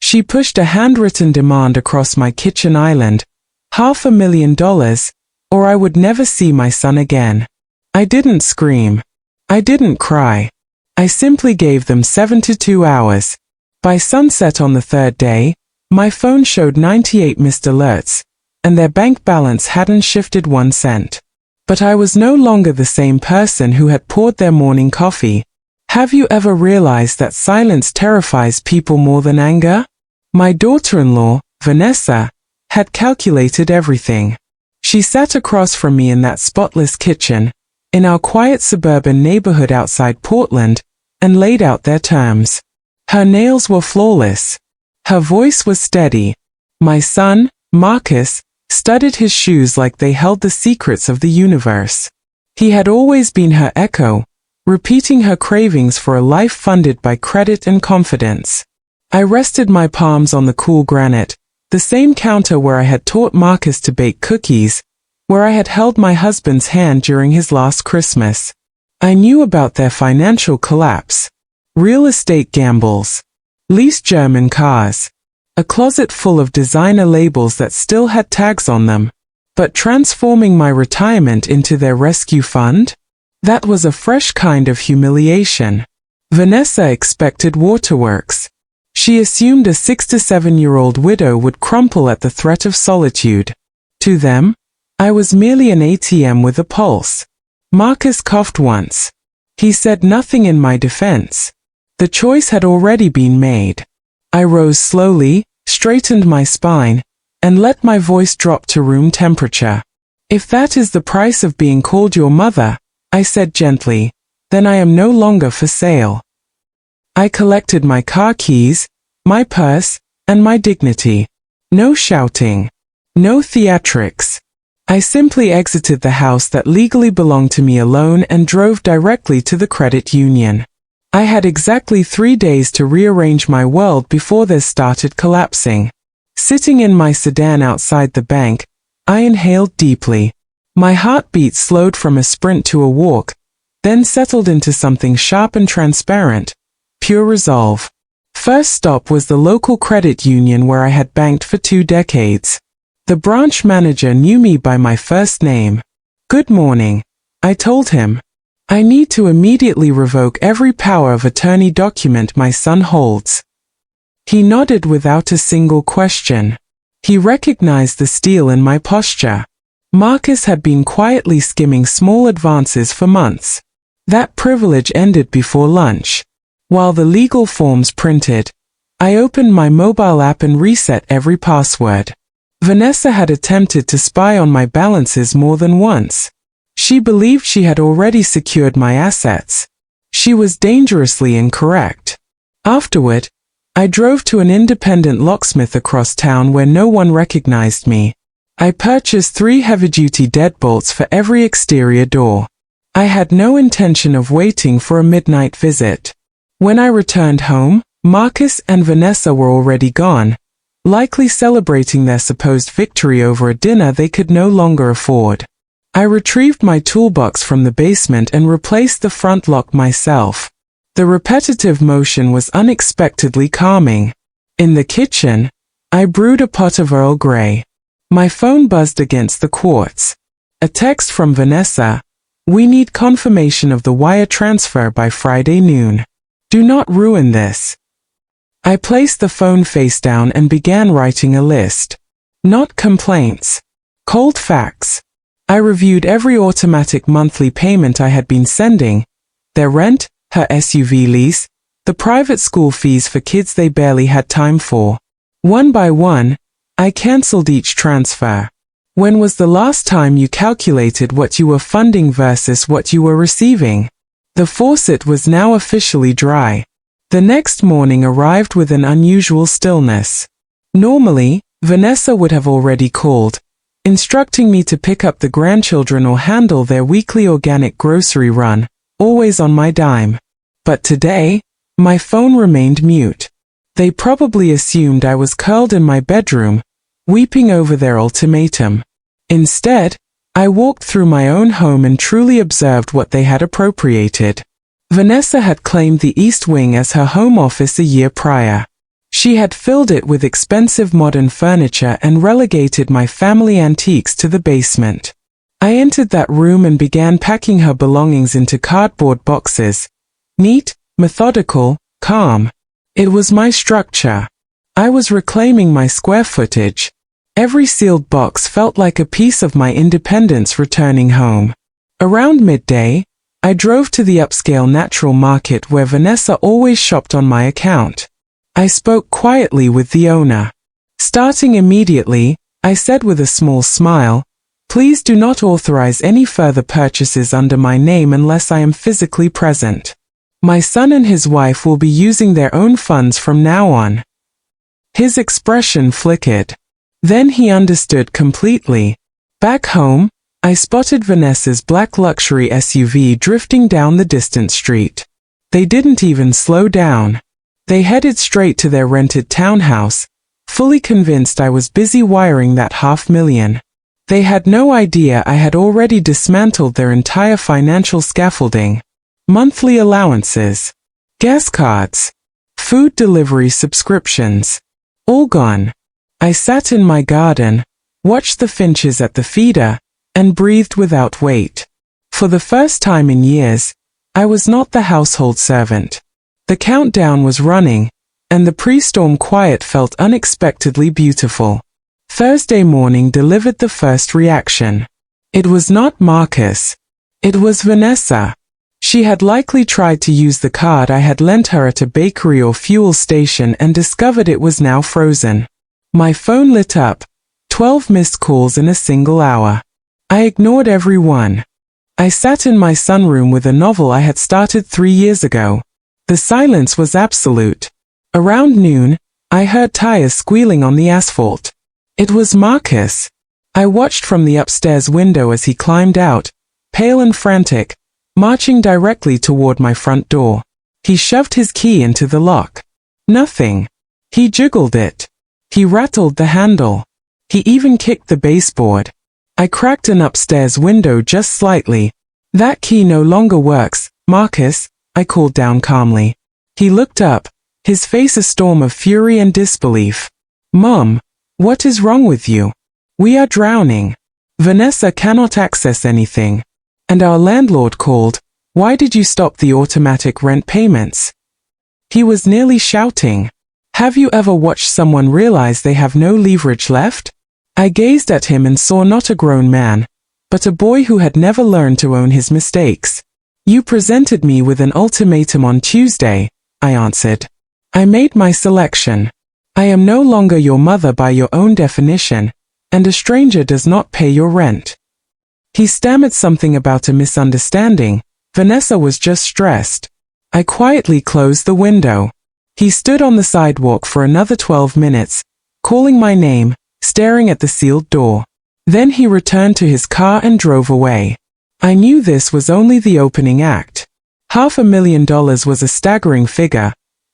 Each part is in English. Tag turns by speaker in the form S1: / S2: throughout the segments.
S1: She pushed a handwritten demand across my kitchen island, $500,000, or I would never see my son again. I didn't scream. I didn't cry. I simply gave them 72 hours. By sunset on the third day, my phone showed 98 missed alerts, and their bank balance hadn't shifted 1 cent. But I was no longer the same person who had poured their morning coffee. Have you ever realized that silence terrifies people more than anger? My daughter-in-law, Vanessa, had calculated everything. She sat across from me in that spotless kitchen, in our quiet suburban neighborhood outside Portland, and laid out their terms. Her nails were flawless. Her voice was steady. My son, Marcus, studied his shoes like they held the secrets of the universe. He had always been her echo, repeating her cravings for a life funded by credit and confidence. I rested my palms on the cool granite, the same counter where I had taught Marcus to bake cookies, where I had held my husband's hand during his last Christmas. I knew about their financial collapse, real estate gambles, leased German cars, a closet full of designer labels that still had tags on them. But transforming my retirement into their rescue fund? That was a fresh kind of humiliation. Vanessa expected waterworks. She assumed a 6 to 7-year-old widow would crumple at the threat of solitude. To them, I was merely an ATM with a pulse. Marcus coughed once. He said nothing in my defense. The choice had already been made. I rose slowly, straightened my spine, and let my voice drop to room temperature. If that is the price of being called your mother, I said gently, then I am no longer for sale. I collected my car keys, my purse, and my dignity. No shouting. No theatrics. I simply exited the house that legally belonged to me alone and drove directly to the credit union. I had exactly 3 days to rearrange my world before this started collapsing. Sitting in my sedan outside the bank, I inhaled deeply. My heartbeat slowed from a sprint to a walk, then settled into something sharp and transparent. Pure resolve. First stop was the local credit union where I had banked for 2 decades. The branch manager knew me by my first name. "Good morning," I told him. "I need to immediately revoke every power of attorney document my son holds." He nodded without a single question. He recognized the steel in my posture. Marcus had been quietly skimming small advances for months. That privilege ended before lunch. While the legal forms printed, I opened my mobile app and reset every password. Vanessa had attempted to spy on my balances more than once. She believed she had already secured my assets. She was dangerously incorrect. Afterward, I drove to an independent locksmith across town where no one recognized me. I purchased 3 heavy-duty deadbolts for every exterior door. I had no intention of waiting for a midnight visit. When I returned home, Marcus and Vanessa were already gone, likely celebrating their supposed victory over a dinner they could no longer afford. I retrieved my toolbox from the basement and replaced the front lock myself. The repetitive motion was unexpectedly calming. In the kitchen, I brewed a pot of Earl Grey. My phone buzzed against the quartz. A text from Vanessa. "We need confirmation of the wire transfer by Friday noon. Do not ruin this." I placed the phone face down and began writing a list. Not complaints. Cold facts. I reviewed every automatic monthly payment I had been sending. Their rent, her SUV lease, the private school fees for kids they barely had time for. One by one, I cancelled each transfer. When was the last time you calculated what you were funding versus what you were receiving? The faucet was now officially dry. The next morning arrived with an unusual stillness. Normally, Vanessa would have already called, instructing me to pick up the grandchildren or handle their weekly organic grocery run, always on my dime. But today, my phone remained mute. They probably assumed I was curled in my bedroom, weeping over their ultimatum. Instead, I walked through my own home and truly observed what they had appropriated. Vanessa had claimed the East Wing as her home office a year prior. She had filled it with expensive modern furniture and relegated my family antiques to the basement. I entered that room and began packing her belongings into cardboard boxes. Neat, methodical, calm. It was my structure. I was reclaiming my square footage. Every sealed box felt like a piece of my independence returning home. Around midday, I drove to the upscale natural market where Vanessa always shopped on my account. I spoke quietly with the owner. Starting immediately, I said with a small smile, "Please do not authorize any further purchases under my name unless I am physically present. My son and his wife will be using their own funds from now on." His expression flickered. Then he understood completely. Back home, I spotted Vanessa's black luxury SUV drifting down the distant street. They didn't even slow down. They headed straight to their rented townhouse, fully convinced I was busy wiring that $500,000. They had no idea I had already dismantled their entire financial scaffolding. Monthly allowances, gas cards, food delivery subscriptions. All gone. I sat in my garden, watched the finches at the feeder, and breathed without weight. For the first time in years, I was not the household servant. The countdown was running, and the pre-storm quiet felt unexpectedly beautiful. Thursday morning delivered the first reaction. It was not Marcus. It was Vanessa. She had likely tried to use the card I had lent her at a bakery or fuel station and discovered it was now frozen. My phone lit up, 12 missed calls in a single hour. I ignored every one. I sat in my sunroom with a novel I had started 3 years ago. The silence was absolute. Around noon, I heard tires squealing on the asphalt. It was Marcus. I watched from the upstairs window as he climbed out, pale and frantic, marching directly toward my front door. He shoved his key into the lock. Nothing. He jiggled it. He rattled the handle. He even kicked the baseboard. I cracked an upstairs window just slightly. "That key no longer works, Marcus," I called down calmly. He looked up, his face a storm of fury and disbelief. "Mom, what is wrong with you? We are drowning. Vanessa cannot access anything. And our landlord called. Why did you stop the automatic rent payments?" He was nearly shouting. Have you ever watched someone realize they have no leverage left? I gazed at him and saw not a grown man, but a boy who had never learned to own his mistakes. "You presented me with an ultimatum on Tuesday," I answered. "I made my selection. I am no longer your mother by your own definition, and a stranger does not pay your rent." He stammered something about a misunderstanding. Vanessa was just stressed. I quietly closed the window. He stood on the sidewalk for another 12 minutes, calling my name, staring at the sealed door. Then he returned to his car and drove away. I knew this was only the opening act. $500,000 was a staggering figure,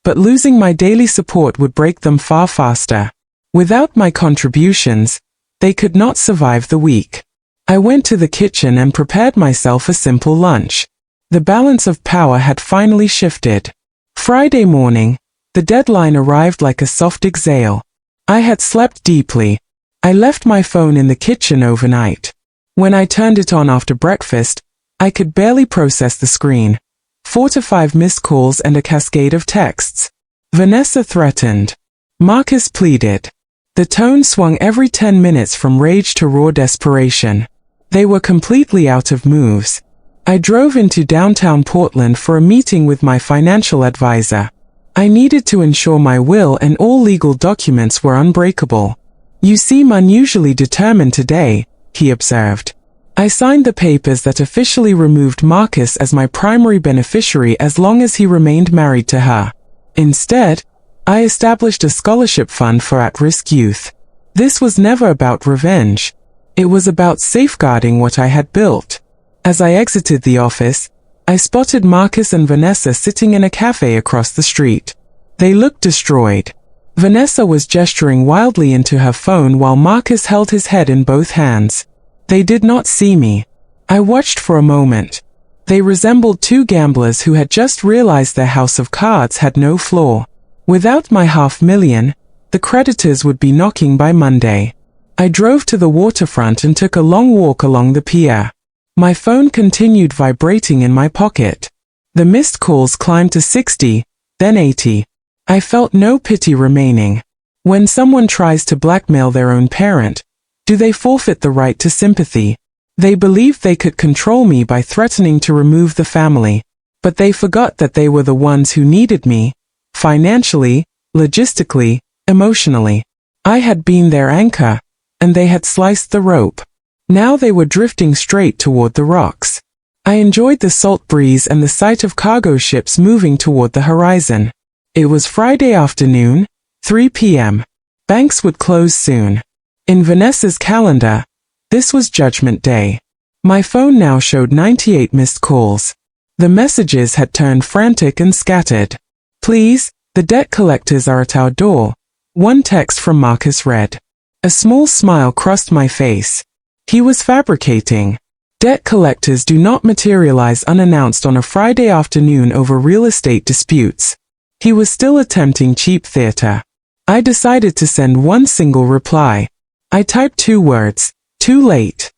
S1: but losing my daily support would break them far faster. Without my contributions, they could not survive the week. I went to the kitchen and prepared myself a simple lunch. The balance of power had finally shifted. Friday morning, the deadline arrived like a soft exhale. I had slept deeply. I left my phone in the kitchen overnight. When I turned it on after breakfast, I could barely process the screen. 4 to 5 missed calls and a cascade of texts. Vanessa threatened. Marcus pleaded. The tone swung every 10 minutes from rage to raw desperation. They were completely out of moves. I drove into downtown Portland for a meeting with my financial advisor. I needed to ensure my will and all legal documents were unbreakable. "You seem unusually determined today," he observed. I signed the papers that officially removed Marcus as my primary beneficiary as long as he remained married to her. Instead, I established a scholarship fund for at-risk youth. This was never about revenge. It was about safeguarding what I had built. As I exited the office, I spotted Marcus and Vanessa sitting in a cafe across the street. They looked destroyed. Vanessa was gesturing wildly into her phone while Marcus held his head in both hands. They did not see me. I watched for a moment. They resembled two gamblers who had just realized their house of cards had no floor. Without my $500,000, the creditors would be knocking by Monday. I drove to the waterfront and took a long walk along the pier. My phone continued vibrating in my pocket. The missed calls climbed to 60, then 80. I felt no pity remaining. When someone tries to blackmail their own parent, do they forfeit the right to sympathy? They believed they could control me by threatening to remove the family, but they forgot that they were the ones who needed me, financially, logistically, emotionally. I had been their anchor, and they had sliced the rope. Now they were drifting straight toward the rocks. I enjoyed the salt breeze and the sight of cargo ships moving toward the horizon. It was Friday afternoon, 3 p.m. Banks would close soon. In Vanessa's calendar, this was Judgment Day. My phone now showed 98 missed calls. The messages had turned frantic and scattered. "Please, the debt collectors are at our door," one text from Marcus read. A small smile crossed my face. He was fabricating. Debt collectors do not materialize unannounced on a Friday afternoon over real estate disputes. He was still attempting cheap theater. I decided to send one single reply. I typed 2 words, "Too late."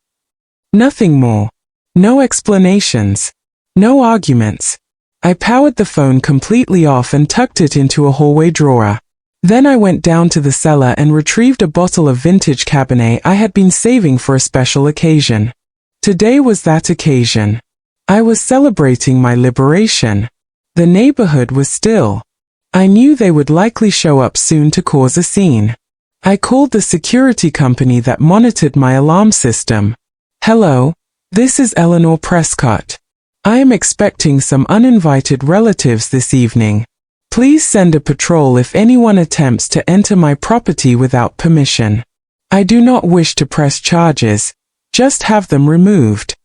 S1: Nothing more. No explanations. No arguments. I powered the phone completely off and tucked it into a hallway drawer. Then I went down to the cellar and retrieved a bottle of vintage Cabernet I had been saving for a special occasion. Today was that occasion. I was celebrating my liberation. The neighborhood was still. I knew they would likely show up soon to cause a scene. I called the security company that monitored my alarm system. "Hello, this is Eleanor Prescott. I am expecting some uninvited relatives this evening. Please send a patrol if anyone attempts to enter my property without permission. I do not wish to press charges, just have them removed."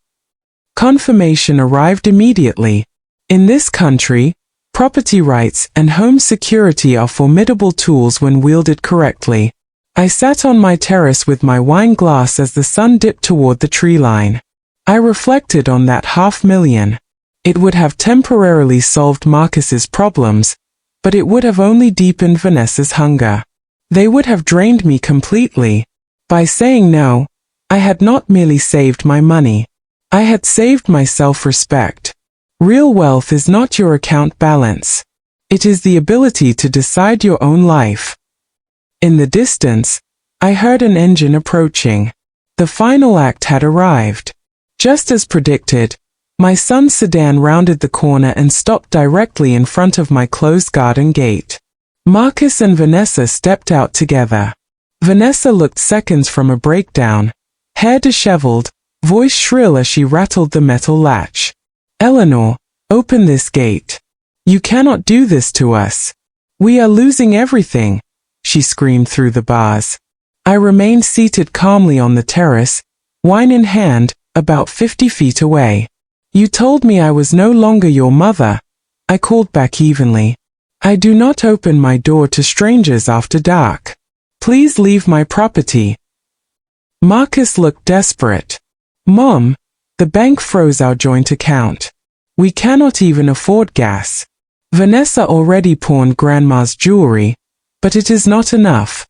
S1: Confirmation arrived immediately. In this country, property rights and home security are formidable tools when wielded correctly. I sat on my terrace with my wine glass as the sun dipped toward the tree line. I reflected on that $500,000. It would have temporarily solved Marcus's problems, but it would have only deepened Vanessa's hunger. They would have drained me completely. By saying no, I had not merely saved my money. I had saved my self-respect. Real wealth is not your account balance. It is the ability to decide your own life. In the distance, I heard an engine approaching. The final act had arrived. Just as predicted, my son's sedan rounded the corner and stopped directly in front of my closed garden gate. Marcus and Vanessa stepped out together. Vanessa looked seconds from a breakdown, hair disheveled, voice shrill as she rattled the metal latch. "Eleanor, open this gate. You cannot do this to us. We are losing everything," she screamed through the bars. I remained seated calmly on the terrace, wine in hand, about 50 feet away. "You told me I was no longer your mother," I called back evenly. "I do not open my door to strangers after dark. Please leave my property." Marcus looked desperate. "Mom, the bank froze our joint account. We cannot even afford gas. Vanessa already pawned Grandma's jewelry, but it is not enough."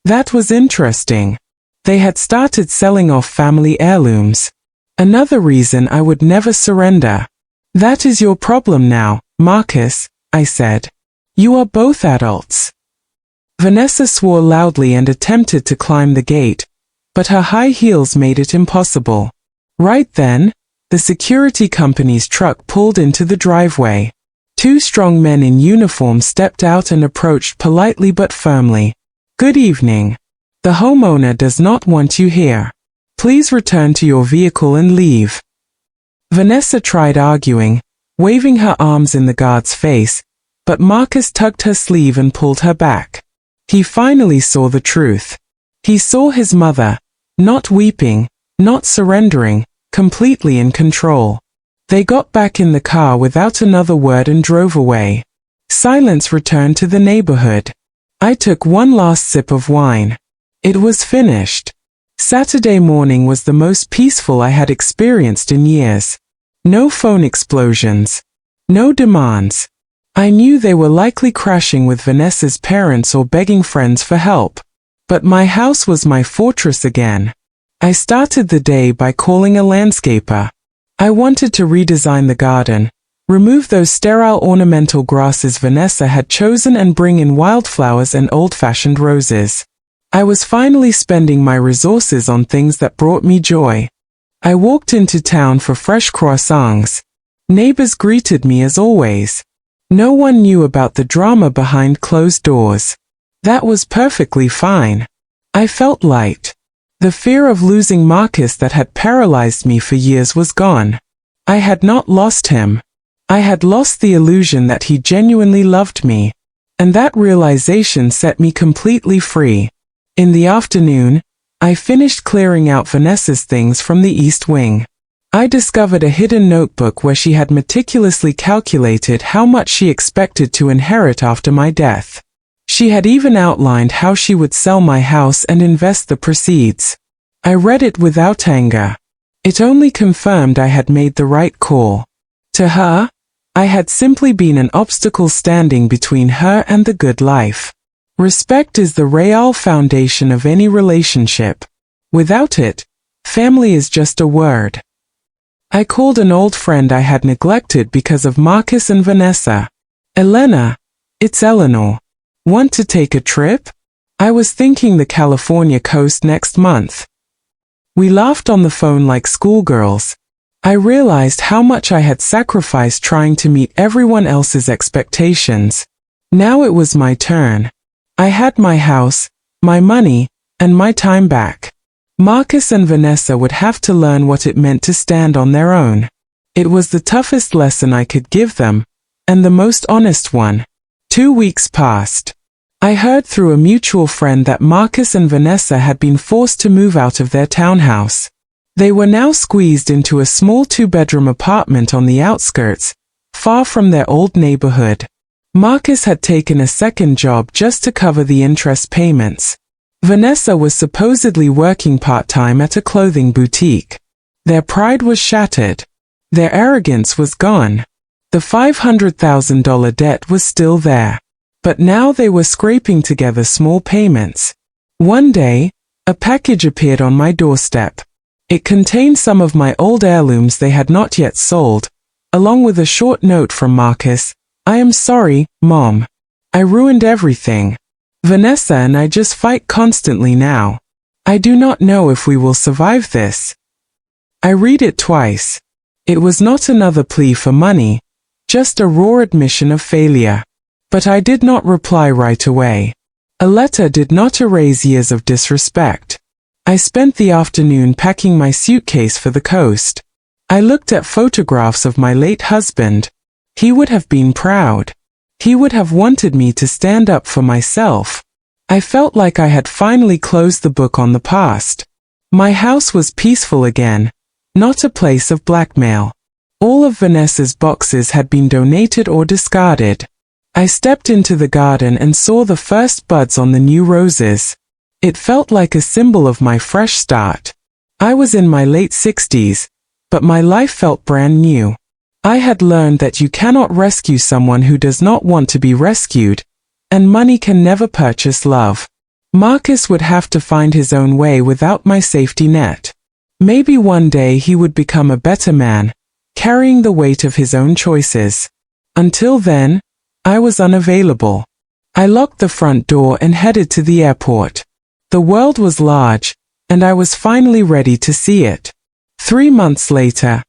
S1: That was interesting. They had started selling off family heirlooms. Another reason I would never surrender. "That is your problem now, Marcus," I said. "You are both adults." Vanessa swore loudly and attempted to climb the gate, but her high heels made it impossible. Right then, the security company's truck pulled into the driveway. 2 strong men in uniform stepped out and approached politely but firmly. "Good evening. The homeowner does not want you here. Please return to your vehicle and leave." Vanessa tried arguing, waving her arms in the guard's face, but Marcus tugged her sleeve and pulled her back. He finally saw the truth. He saw his mother, not weeping, not surrendering, completely in control. They got back in the car without another word and drove away. Silence returned to the neighborhood. I took one last sip of wine. It was finished. Saturday morning was the most peaceful I had experienced in years. No phone explosions. No demands. I knew they were likely crashing with Vanessa's parents or begging friends for help. But my house was my fortress again. I started the day by calling a landscaper. I wanted to redesign the garden, remove those sterile ornamental grasses Vanessa had chosen and bring in wildflowers and old-fashioned roses. I was finally spending my resources on things that brought me joy. I walked into town for fresh croissants. Neighbors greeted me as always. No one knew about the drama behind closed doors. That was perfectly fine. I felt light. The fear of losing Marcus that had paralyzed me for years was gone. I had not lost him. I had lost the illusion that he genuinely loved me. And that realization set me completely free. In the afternoon, I finished clearing out Vanessa's things from the East Wing. I discovered a hidden notebook where she had meticulously calculated how much she expected to inherit after my death. She had even outlined how she would sell my house and invest the proceeds. I read it without anger. It only confirmed I had made the right call. To her, I had simply been an obstacle standing between her and the good life. Respect is the real foundation of any relationship. Without it, family is just a word. I called an old friend I had neglected because of Marcus and Vanessa. Elena, it's Eleanor. Want to take a trip? I was thinking the California coast next month. We laughed on the phone like schoolgirls. I realized how much I had sacrificed trying to meet everyone else's expectations. Now it was my turn. I had my house, my money, and my time back. Marcus and Vanessa would have to learn what it meant to stand on their own. It was the toughest lesson I could give them, and the most honest one. 2 weeks passed. I heard through a mutual friend that Marcus and Vanessa had been forced to move out of their townhouse. They were now squeezed into a small 2-bedroom apartment on the outskirts, far from their old neighborhood. Marcus had taken a second job just to cover the interest payments. Vanessa was supposedly working part-time at a clothing boutique. Their pride was shattered. Their arrogance was gone. The $500,000 debt was still there. But now they were scraping together small payments. One day, a package appeared on my doorstep. It contained some of my old heirlooms they had not yet sold, along with a short note from Marcus. I am sorry, Mom. I ruined everything. Vanessa and I just fight constantly now. I do not know if we will survive this. I read it twice. It was not another plea for money, just a raw admission of failure. But I did not reply right away. A letter did not erase years of disrespect. I spent the afternoon packing my suitcase for the coast. I looked at photographs of my late husband. He would have been proud. He would have wanted me to stand up for myself. I felt like I had finally closed the book on the past. My house was peaceful again, not a place of blackmail. All of Vanessa's boxes had been donated or discarded. I stepped into the garden and saw the first buds on the new roses. It felt like a symbol of my fresh start. I was in my late 60s, but my life felt brand new. I had learned that you cannot rescue someone who does not want to be rescued, and money can never purchase love. Marcus would have to find his own way without my safety net. Maybe one day he would become a better man, carrying the weight of his own choices. Until then, I was unavailable. I locked the front door and headed to the airport. The world was large, and I was finally ready to see it. 3 months later,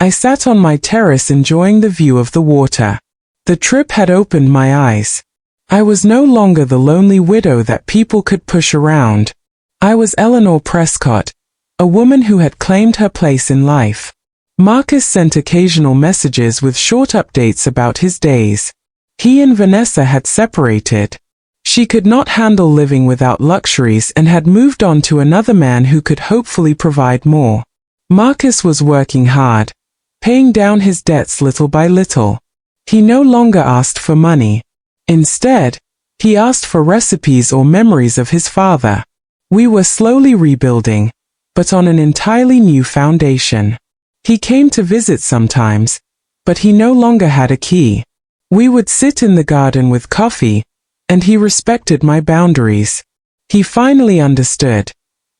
S1: I sat on my terrace enjoying the view of the water. The trip had opened my eyes. I was no longer the lonely widow that people could push around. I was Eleanor Prescott, a woman who had claimed her place in life. Marcus sent occasional messages with short updates about his days. He and Vanessa had separated. She could not handle living without luxuries and had moved on to another man who could hopefully provide more. Marcus was working hard, paying down his debts little by little. He no longer asked for money. Instead, he asked for recipes or memories of his father. We were slowly rebuilding, but on an entirely new foundation. He came to visit sometimes, but he no longer had a key. We would sit in the garden with coffee, and he respected my boundaries. He finally understood.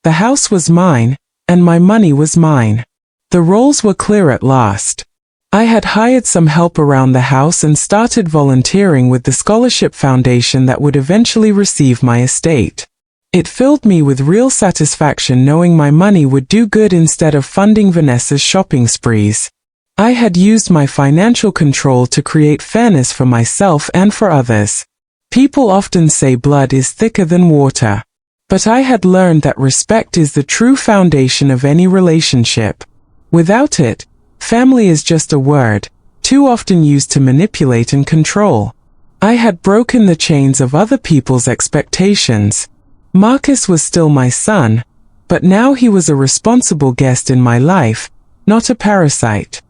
S1: The house was mine, and my money was mine. The roles were clear at last. I had hired some help around the house and started volunteering with the scholarship foundation that would eventually receive my estate. It filled me with real satisfaction knowing my money would do good instead of funding Vanessa's shopping sprees. I had used my financial control to create fairness for myself and for others. People often say blood is thicker than water. But I had learned that respect is the true foundation of any relationship. Without it, family is just a word, too often used to manipulate and control. I had broken the chains of other people's expectations. Marcus was still my son, but now he was a responsible guest in my life, not a parasite.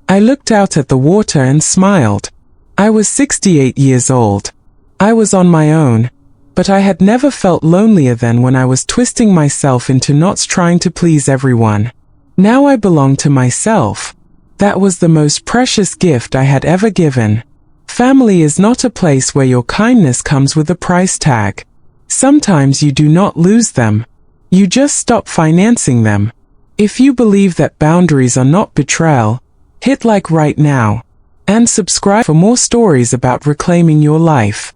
S1: I looked out at the water and smiled. I was 68 years old. I was on my own, but I had never felt lonelier than when I was twisting myself into knots trying to please everyone. Now I belonged to myself. That was the most precious gift I had ever given. Family is not a place where your kindness comes with a price tag. Sometimes you do not lose them. You just stop financing them. If you believe that boundaries are not betrayal, hit like right now. And subscribe for more stories about reclaiming your life.